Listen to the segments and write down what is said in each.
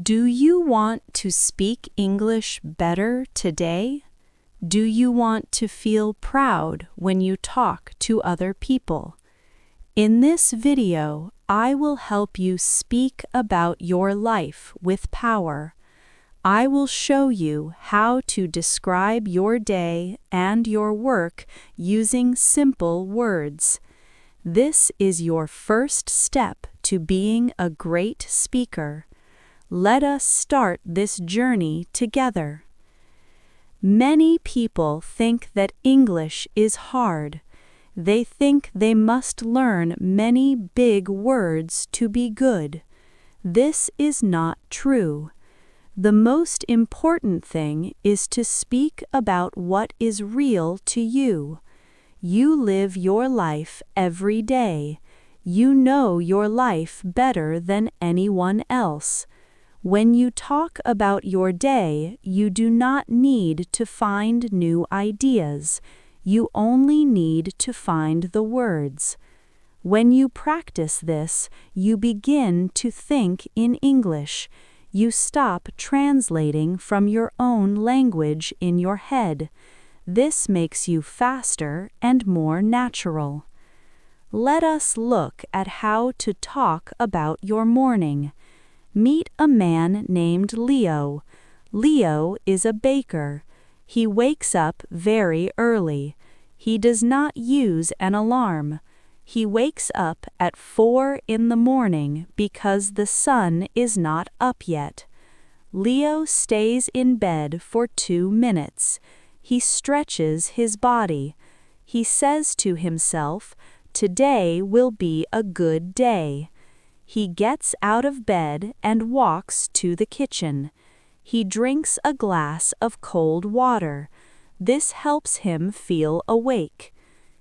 Do you want to speak English better today? Do you want to feel proud when you talk to other people? In this video, I will help you speak about your life with power. I will show you how to describe your day and your work using simple words. This is your first step to being a great speaker. Let us start this journey together. Many people think that English is hard. They think they must learn many big words to be good. This is not true. The most important thing is to speak about what is real to you. You live your life every day. You know your life better than anyone else. When you talk about your day, you do not need to find new ideas. You only need to find the words. When you practice this, you begin to think in English. You stop translating from your own language in your head. This makes you faster and more natural. Let us look at how to talk about your morning. Meet a man named Leo. Leo is a baker. He wakes up very early. He does not use an alarm. He wakes up at 4 in the morning because the sun is not up yet. Leo stays in bed for 2 minutes. He stretches his body. He says to himself, "Today will be a good day." He gets out of bed and walks to the kitchen. He drinks a glass of cold water. This helps him feel awake.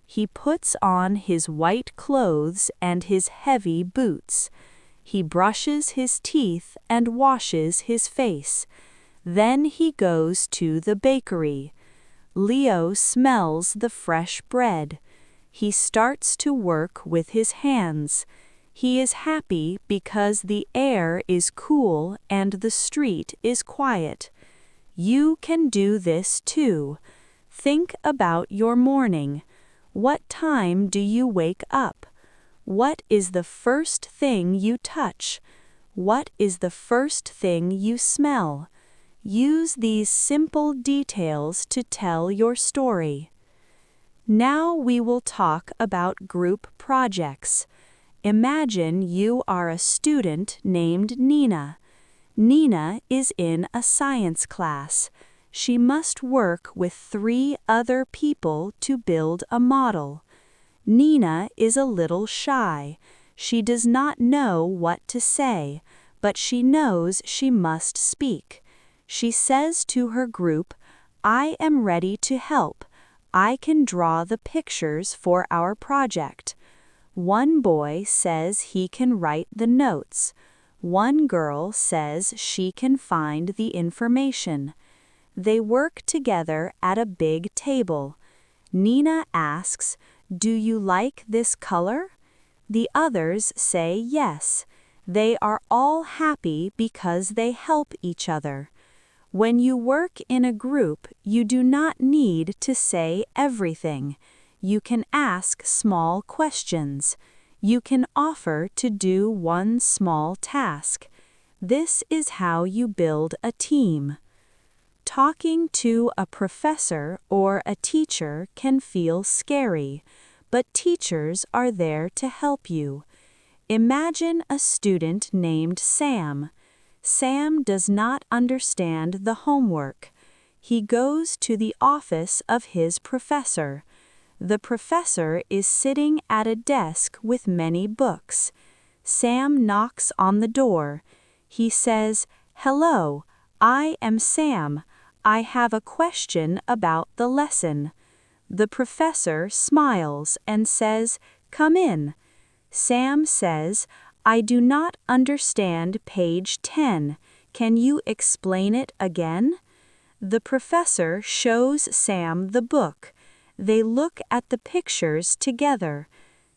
He puts on his white clothes and his heavy boots. He brushes his teeth and washes his face. Then he goes to the bakery. Leo smells the fresh bread. He starts to work with his hands. He is happy because the air is cool and the street is quiet. You can do this too. Think about your morning. What time do you wake up? What is the first thing you touch? What is the first thing you smell? Use these simple details to tell your story. Now we will talk about group projects. Imagine you are a student named Nina. Nina is in a science class. She must work with 3 other people to build a model. Nina is a little shy. She does not know what to say, but she knows she must speak. She says to her group, "I am ready to help. I can draw the pictures for our project." One boy says he can write the notes. One girl says she can find the information. They work together at a big table. Nina asks, "Do you like this color?" The others say yes. They are all happy because they help each other. When you work in a group, you do not need to say everything. You can ask small questions. You can offer to do one small task. This is how you build a team. Talking to a professor or a teacher can feel scary, but teachers are there to help you. Imagine a student named Sam. Sam does not understand the homework. He goes to the office of his professor. The professor is sitting at a desk with many books. Sam knocks on the door. He says, "Hello, I am Sam. I have a question about the lesson." The professor smiles and says, "Come in." Sam says, "I do not understand page 10. Can you explain it again?" The professor shows Sam the book. They look at the pictures together.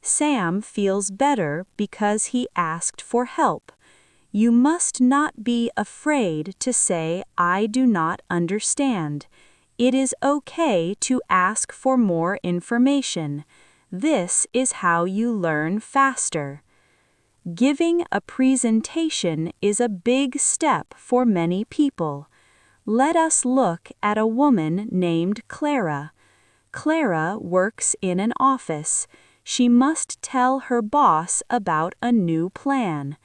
Sam feels better because he asked for help. You must not be afraid to say, "I do not understand." It is okay to ask for more information. This is how you learn faster. Giving a presentation is a big step for many people. Let us look at a woman named Clara. Clara works in an office. She must tell her boss about a new plan.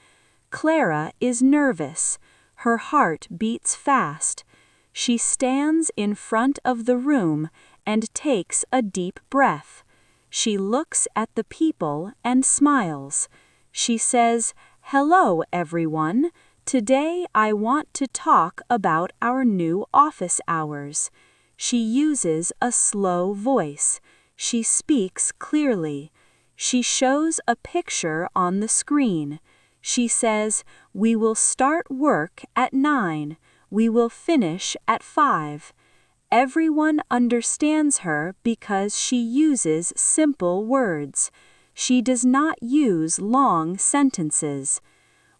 Clara is nervous. Her heart beats fast. She stands in front of the room and takes a deep breath. She looks at the people and smiles. She says, "Hello, everyone. Today I want to talk about our new office hours." She uses a slow voice. She speaks clearly. She shows a picture on the screen. She says, "We will start work at 9. We will finish at 5. Everyone understands her because she uses simple words. She does not use long sentences.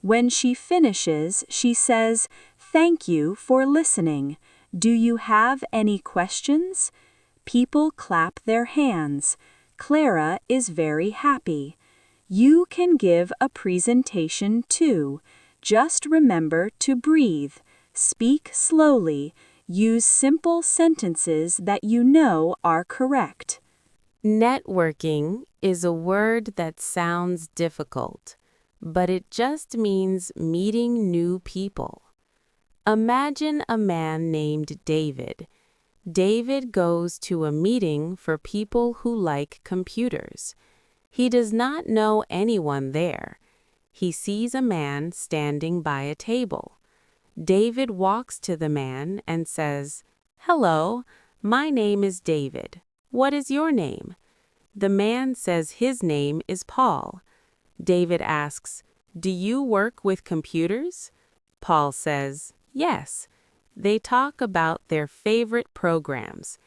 When she finishes, she says, "Thank you for listening. Do you have any questions?" People clap their hands. Clara is very happy. You can give a presentation too. Just remember to breathe. Speak slowly. Use simple sentences that you know are correct. Networking is a word that sounds difficult, but it just means meeting new people. Imagine a man named David. David goes to a meeting for people who like computers. He does not know anyone there. He sees a man standing by a table. David walks to the man and says, "Hello, my name is David. What is your name?" The man says his name is Paul. David asks, "Do you work with computers?" Paul says, "Yes." They talk about their favorite programs.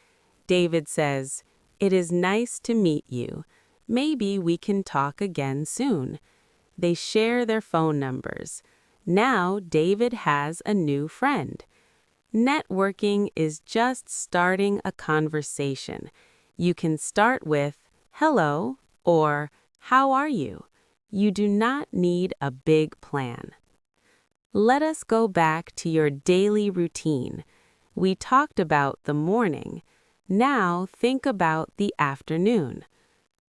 David says, "It is nice to meet you. Maybe we can talk again soon." They share their phone numbers. Now David has a new friend. Networking is just starting a conversation. You can start with, "Hello," or "How are you?" You do not need a big plan. Let us go back to your daily routine. We talked about the morning. Now think about the afternoon.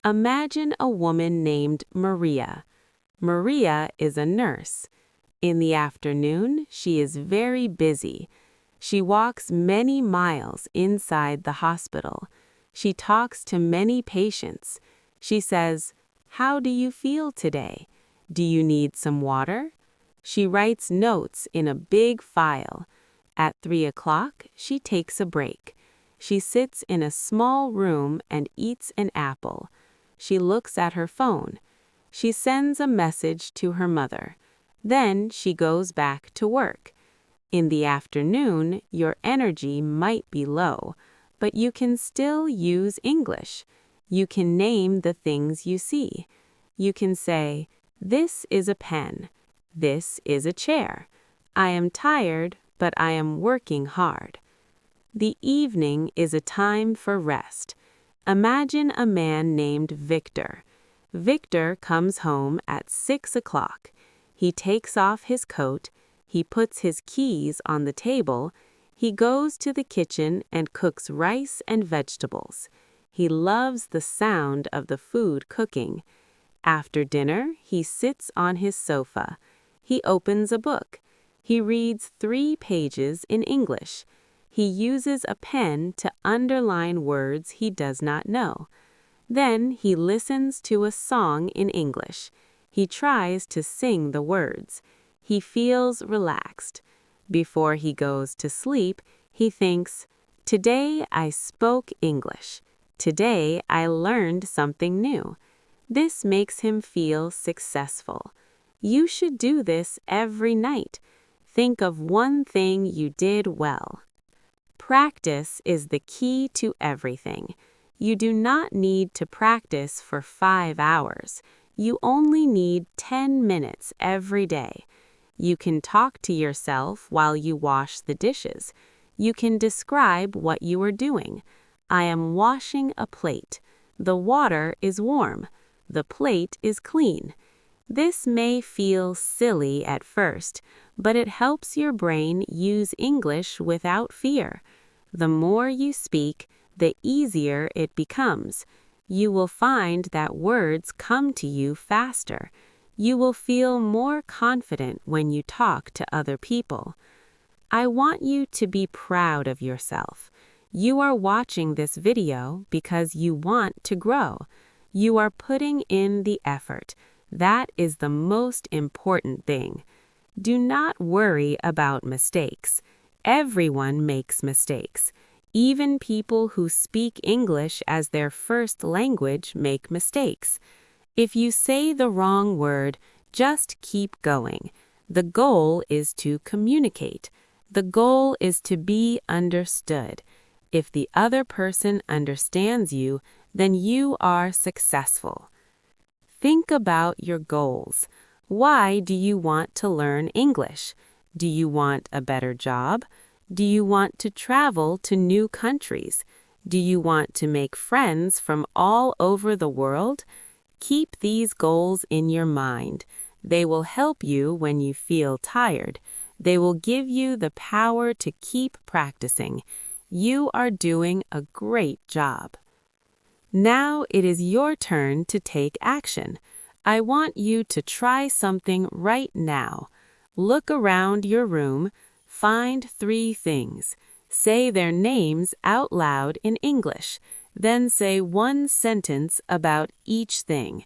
Imagine a woman named Maria. Maria is a nurse. In the afternoon, she is very busy. She walks many miles inside the hospital. She talks to many patients. She says, "How do you feel today? Do you need some water?" She writes notes in a big file. At 3 o'clock, she takes a break. She sits in a small room and eats an apple. She looks at her phone. She sends a message to her mother. Then she goes back to work. In the afternoon, your energy might be low, but you can still use English. You can name the things you see. You can say, "This is a pen. This is a chair. I am tired, but I am working hard." The evening is a time for rest. Imagine a man named Victor. Victor comes home at 6 o'clock. He takes off his coat. He puts his keys on the table. He goes to the kitchen and cooks rice and vegetables. He loves the sound of the food cooking. After dinner, he sits on his sofa. He opens a book. He reads 3 pages in English. He uses a pen to underline words he does not know. Then he listens to a song in English. He tries to sing the words. He feels relaxed. Before he goes to sleep, he thinks, "Today I spoke English. Today I learned something new." This makes him feel successful. You should do this every night. Think of one thing you did well. Practice is the key to everything. You do not need to practice for 5 hours. You only need 10 minutes every day. You can talk to yourself while you wash the dishes. You can describe what you are doing. I am washing a plate. The water is warm. The plate is clean. This may feel silly at first, but it helps your brain use English without fear. The more you speak, the easier it becomes. You will find that words come to you faster. You will feel more confident when you talk to other people. I want you to be proud of yourself. You are watching this video because you want to grow. You are putting in the effort. That is the most important thing. Do not worry about mistakes. Everyone makes mistakes. Even people who speak English as their first language make mistakes. If you say the wrong word, just keep going. The goal is to communicate. The goal is to be understood. If the other person understands you, then you are successful. Think about your goals. Why do you want to learn English? Do you want a better job? Do you want to travel to new countries? Do you want to make friends from all over the world? Keep these goals in your mind. They will help you when you feel tired. They will give you the power to keep practicing. You are doing a great job. Now it is your turn to take action. I want you to try something right now. Look around your room. Find 3 things. Say their names out loud in English. Then say 1 sentence about each thing.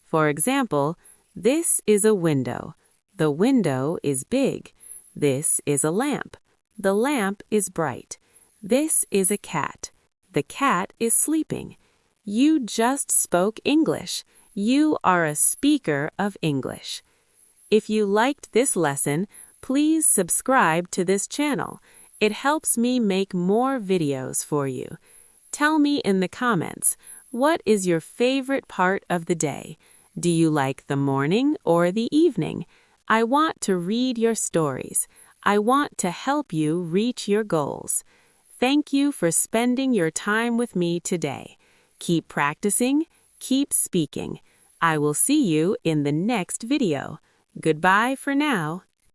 For example, this is a window. The window is big. This is a lamp. The lamp is bright. This is a cat. The cat is sleeping. You just spoke English. You are a speaker of English. If you liked this lesson, please subscribe to this channel. It helps me make more videos for you. Tell me in the comments, what is your favorite part of the day? Do you like the morning or the evening? I want to read your stories. I want to help you reach your goals. Thank you for spending your time with me today. Keep practicing, keep speaking. I will see you in the next video. Goodbye for now.